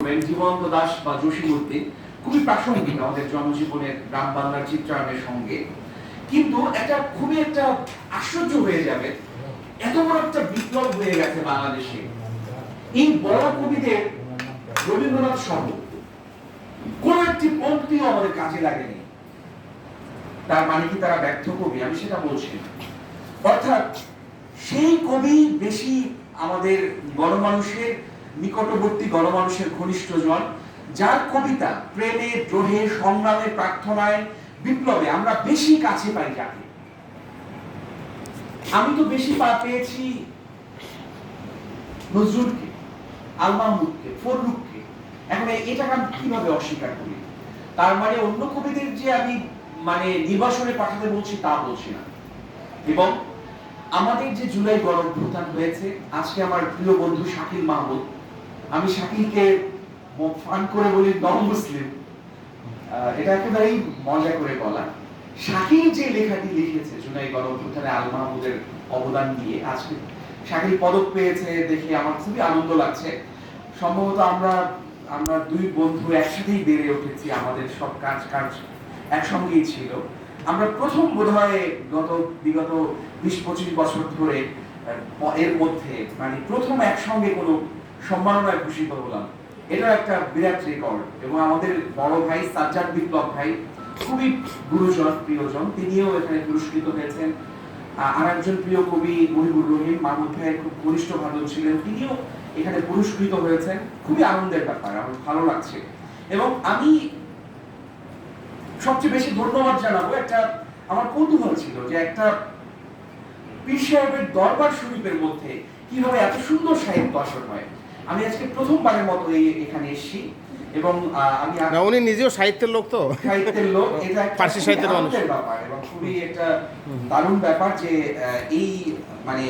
করবেন জীবন্ত দাস বা জসীমউদ্দিন খুবই প্রাসঙ্গিক আমাদের জনজীবনের গ্রাম বাংলার চিত্রায়নের সঙ্গে। কিন্তু একটা খুবই একটা আশ্চর্য হয়ে যাবে, এত বড় একটা বিপ্লব হয়ে গেছে বাংলাদেশে। এই বড় কবিদের রবীন্দ্রনাথ সহ কোন একটি পংক্তিও আমাদের কাজে লাগেনি। তার মানে কি তারা ব্যর্থ কবি? আমি সেটা বলছি না। অর্থাৎ সেই কবি বেশি আমাদের গণমানুষের নিকটবর্তী, গণমানুষের ঘনিষ্ঠজন, যার কবিতা প্রেমে, দ্রোহে, সংগ্রামে, প্রার্থনায়, বিপ্লবে আমরা বেশি কাছে পাই যাকে। আমি তো বেশি পেয়েছি নজরুলকে, আল মাহমুদকে, ফররুখকে। এখন এটাকে আমি কিভাবে অস্বীকার করি? তার মানে অন্য কবিদের যে আমি মানে নির্বাসনে পাঠাতে বলছি তা বলছি না। এবং আমাদের যে জুলাই গণঅভ্যুত্থান হয়েছে, আজকে আমার প্রিয় বন্ধু শাকিল মাহমুদ, আমি শাকিলকে ফান করে বলি নন মুসলিম, এটা একেবারেই মজা করে বলা। শাকিল যে লেখাটি লিখেছে জুলাই গণঅভ্যুত্থানে আল মাহমুদের অবদান নিয়ে, আজকে শাকিল পদক পেয়েছে দেখে আমার খুবই আনন্দ লাগছে। সম্ভবত আমরা দুই বন্ধু একসাথেই বেড়ে উঠেছি, আমাদের সব কাজ একসঙ্গেই ছিল। আমরা প্রথম বোধহয় বিগত 20-25 বছর ধরে এর মধ্যে মানে প্রথম একসঙ্গে কোনো সম্মাননায় ভূষিত হলাম। এটা একটা বিরাট রেকর্ড। এবং আমাদের বড় ভাই সাজ্জাদ বিপ্লব ভাই, খুবই গুরুজন, প্রিয়জন, তিনিও এখানে পুরস্কৃত হয়েছেন। আর একজন প্রিয় কবি মহিবুর রহিম, মাহমুদ ভাইয়ের খুব ঘনিষ্ঠ বান্ধব ছিলেন, তিনিও এখানে পুরস্কৃত হয়েছেন। খুবই আনন্দের ব্যাপার, আমার ভালো লাগছে। এবং আমি সবচেয়ে বেশি ধন্যবাদ জানাবো, একটা আমার কৌতূহল ছিল যে একটা পীর সাহেবের দরবার শরীফের মধ্যে কিভাবে এত সুন্দর সাহিত্য আসর হয়। আমি আজকে প্রথমবারের মতো এখানে এসেছি। এবং আমি উনি নিজেও সাহিত্যের লোক, তো সাহিত্যের লোক, এটা ফার্সি সাহিত্যের মানুষ। ব্যাপার এবং খুবই একটা দারুণ ব্যাপার যে এই মানে